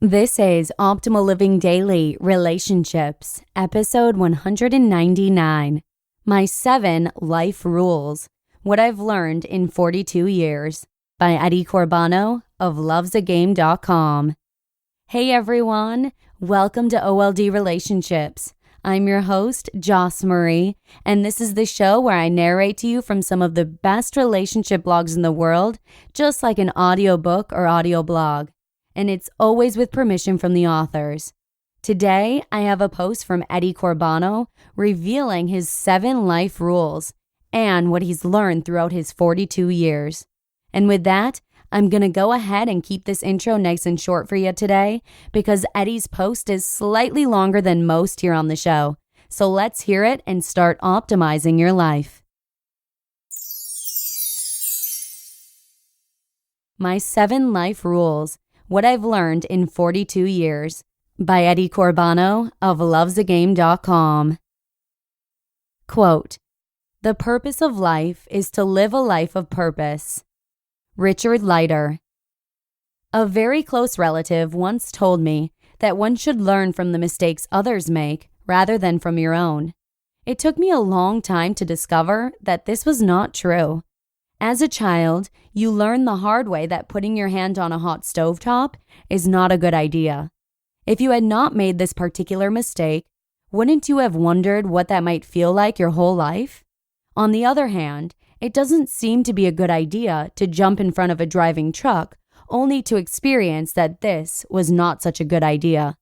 This is Optimal Living Daily Relationships, episode 199. My 7 Life Rules, What I've Learned in 42 Years, by Corbano of lovesagame.com. Hey everyone, welcome to OLD Relationships. I'm your host, Joss Marie, and this is the show where I narrate to you from some of the best relationship blogs in the world, just like an audiobook or audio blog. And it's always with permission from the authors. Today, I have a post from Corbano revealing his 7 life rules and what he's learned throughout his 42 years. And with that, I'm going to go ahead and keep this intro nice and short for you today because Eddie's post is slightly longer than most here on the show. So let's hear it and start optimizing your life. My 7 Life Rules, What I've Learned in 42 Years, by Corbano of lovesagame.com. Quote, "The purpose of life is to live a life of purpose." Richard Leiter. A very close relative once told me that one should learn from the mistakes others make rather than from your own. It took me a long time to discover that this was not true. As a child, you learn the hard way that putting your hand on a hot stovetop is not a good idea. If you had not made this particular mistake, wouldn't you have wondered what that might feel like your whole life? On the other hand, it doesn't seem to be a good idea to jump in front of a driving truck only to experience that this was not such a good idea.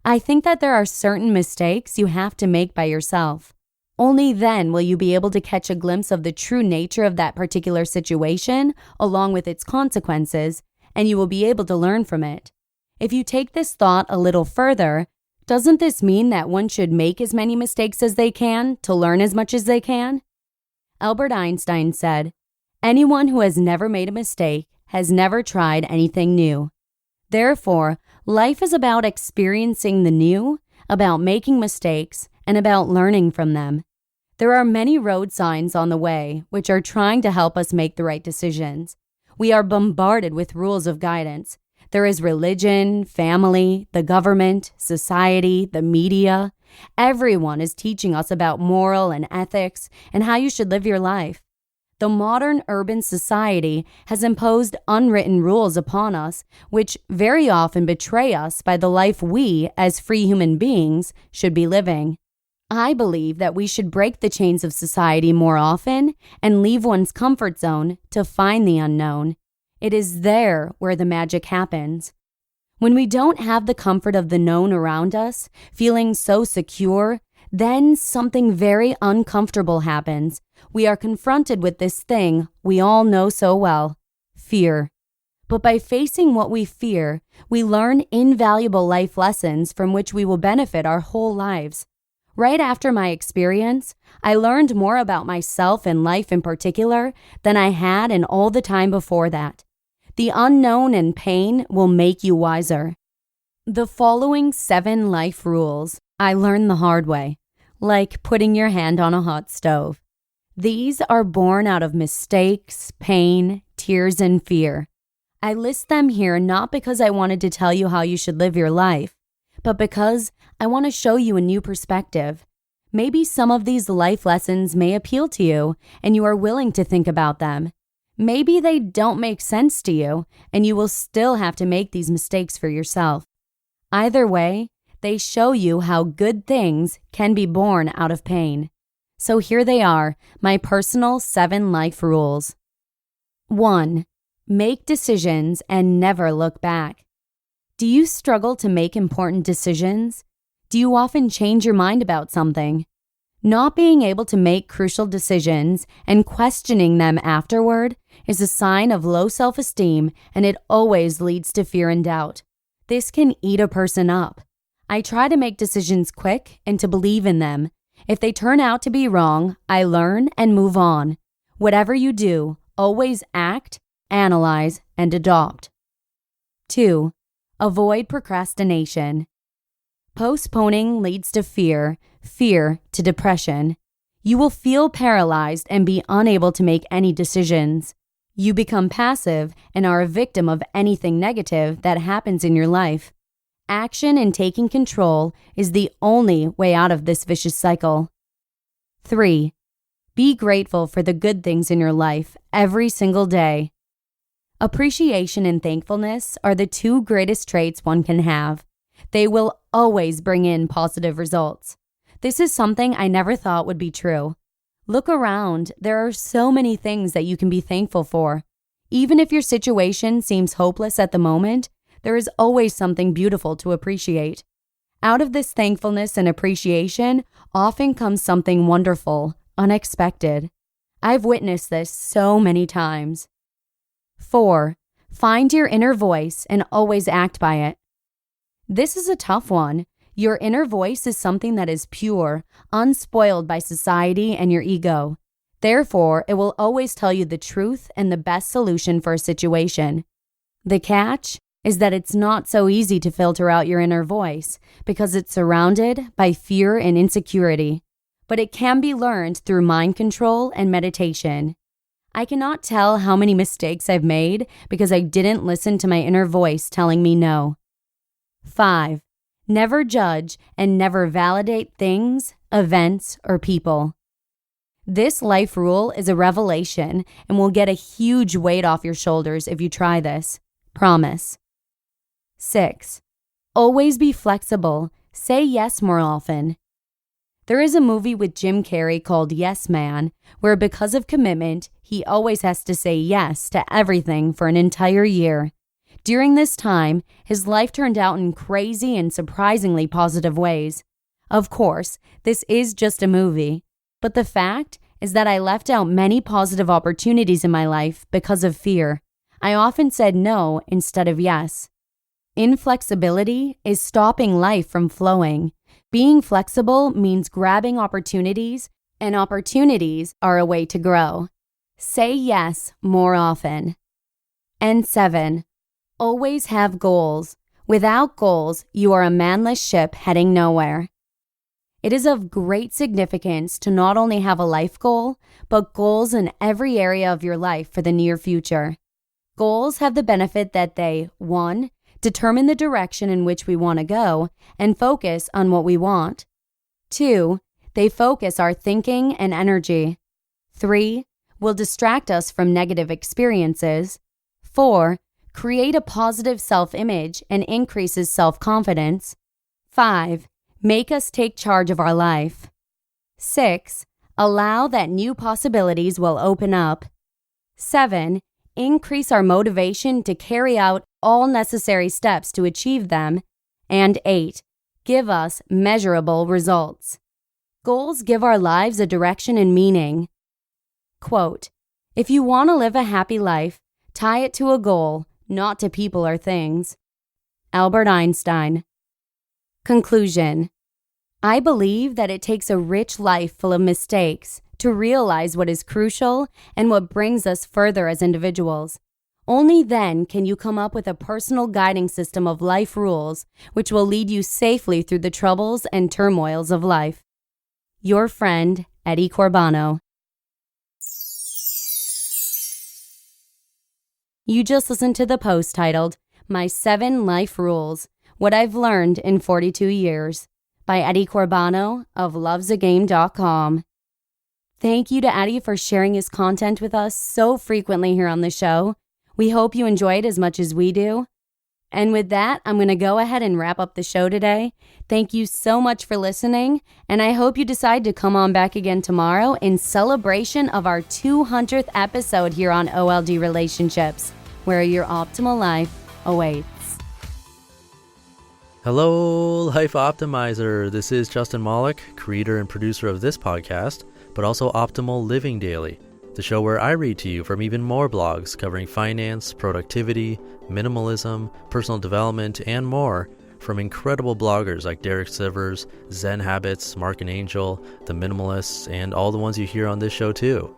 I think that there are certain mistakes you have to make by yourself. Only then will you be able to catch a glimpse of the true nature of that particular situation along with its consequences, and you will be able to learn from it. If you take this thought a little further, doesn't this mean that one should make as many mistakes as they can to learn as much as they can? Albert Einstein said, "Anyone who has never made a mistake has never tried anything new." Therefore, life is about experiencing the new, about making mistakes, and about learning from them. There are many road signs on the way which are trying to help us make the right decisions. We are bombarded with rules of guidance. There is religion, family, the government, society, the media. Everyone is teaching us about moral and ethics and how you should live your life. The modern urban society has imposed unwritten rules upon us, which very often betray us by the life we, as free human beings, should be living. I believe that we should break the chains of society more often and leave one's comfort zone to find the unknown. It is there where the magic happens. When we don't have the comfort of the known around us, feeling so secure, then something very uncomfortable happens. We are confronted with this thing we all know so well, fear. But by facing what we fear, we learn invaluable life lessons from which we will benefit our whole lives. Right after my experience, I learned more about myself and life in particular than I had in all the time before that. The unknown and pain will make you wiser. The following 7 life rules I learned the hard way, like putting your hand on a hot stove. These are born out of mistakes, pain, tears, and fear. I list them here not because I wanted to tell you how you should live your life, but because I want to show you a new perspective. Maybe some of these life lessons may appeal to you and you are willing to think about them. Maybe they don't make sense to you and you will still have to make these mistakes for yourself. Either way, they show you how good things can be born out of pain. So here they are, my personal 7 life rules. 1. Make decisions and never look back. Do you struggle to make important decisions? Do you often change your mind about something? Not being able to make crucial decisions and questioning them afterward is a sign of low self-esteem, and it always leads to fear and doubt. This can eat a person up. I try to make decisions quick and to believe in them. If they turn out to be wrong, I learn and move on. Whatever you do, always act, analyze, and adopt. 2. Avoid procrastination. Postponing leads to fear, fear to depression. You will feel paralyzed and be unable to make any decisions. You become passive and are a victim of anything negative that happens in your life. Action and taking control is the only way out of this vicious cycle. 3. Be grateful for the good things in your life every single day. Appreciation and thankfulness are the two greatest traits one can have. They will always bring in positive results. This is something I never thought would be true. Look around. There are so many things that you can be thankful for. Even if your situation seems hopeless at the moment, there is always something beautiful to appreciate. Out of this thankfulness and appreciation often comes something wonderful, unexpected. I've witnessed this so many times. 4. Find your inner voice and always act by it. This is a tough one. Your inner voice is something that is pure, unspoiled by society and your ego. Therefore, it will always tell you the truth and the best solution for a situation. The catch is that it's not so easy to filter out your inner voice because it's surrounded by fear and insecurity. But it can be learned through mind control and meditation. I cannot tell how many mistakes I've made because I didn't listen to my inner voice telling me no. 5. Never judge and never validate things, events, or people. This life rule is a revelation and will get a huge weight off your shoulders if you try this. Promise. 6. Always be flexible. Say yes more often. There is a movie with Jim Carrey called Yes Man, where because of commitment, he always has to say yes to everything for an entire year. During this time, his life turned out in crazy and surprisingly positive ways. Of course, this is just a movie, but the fact is that I left out many positive opportunities in my life because of fear. I often said no instead of yes. Inflexibility is stopping life from flowing. Being flexible means grabbing opportunities, and opportunities are a way to grow. Say yes more often. And 7. Always have goals. Without goals, you are a manless ship heading nowhere. It is of great significance to not only have a life goal, but goals in every area of your life for the near future. Goals have the benefit that they, 1, determine the direction in which we want to go and focus on what we want. 2, they focus our thinking and energy. 3, will distract us from negative experiences. 4, create a positive self-image and increases self-confidence. 5, make us take charge of our life. 6, allow that new possibilities will open up. 7, increase our motivation to carry out all necessary steps to achieve them. And 8, give us measurable results. Goals give our lives a direction and meaning. Quote, if you want to live a happy life, tie it to a goal, not to people or things. Albert Einstein. Conclusion. I believe that it takes a rich life full of mistakes to realize what is crucial and what brings us further as individuals. Only then can you come up with a personal guiding system of life rules which will lead you safely through the troubles and turmoils of life. Your friend, Eddie Corbano. You just listened to the post titled, My 7 Life Rules, What I've Learned in 42 Years, by Eddie Corbano of lovesagame.com. Thank you to Eddie for sharing his content with us so frequently here on the show. We hope you enjoyed as much as we do. And with that, I'm going to go ahead and wrap up the show today. Thank you so much for listening, and I hope you decide to come on back again tomorrow in celebration of our 200th episode here on OLD Relationships, where your optimal life awaits. Hello, Life Optimizer. This is Justin Malik, creator and producer of this podcast, but also Optimal Living Daily, the show where I read to you from even more blogs covering finance, productivity, minimalism, personal development, and more from incredible bloggers like Derek Sivers, Zen Habits, Mark and Angel, The Minimalists, and all the ones you hear on this show too.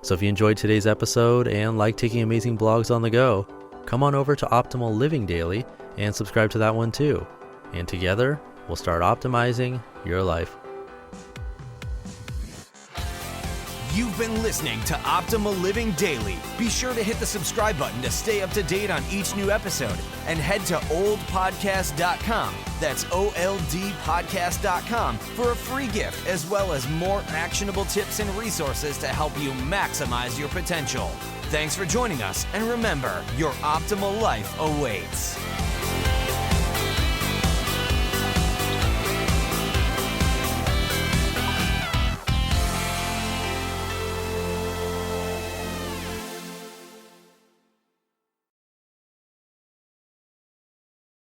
So if you enjoyed today's episode and like taking amazing blogs on the go, come on over to Optimal Living Daily and subscribe to that one too. And together, we'll start optimizing your life. You've been listening to Optimal Living Daily. Be sure to hit the subscribe button to stay up to date on each new episode and head to oldpodcast.com. That's OLDpodcast.com for a free gift as well as more actionable tips and resources to help you maximize your potential. Thanks for joining us, and remember, your optimal life awaits.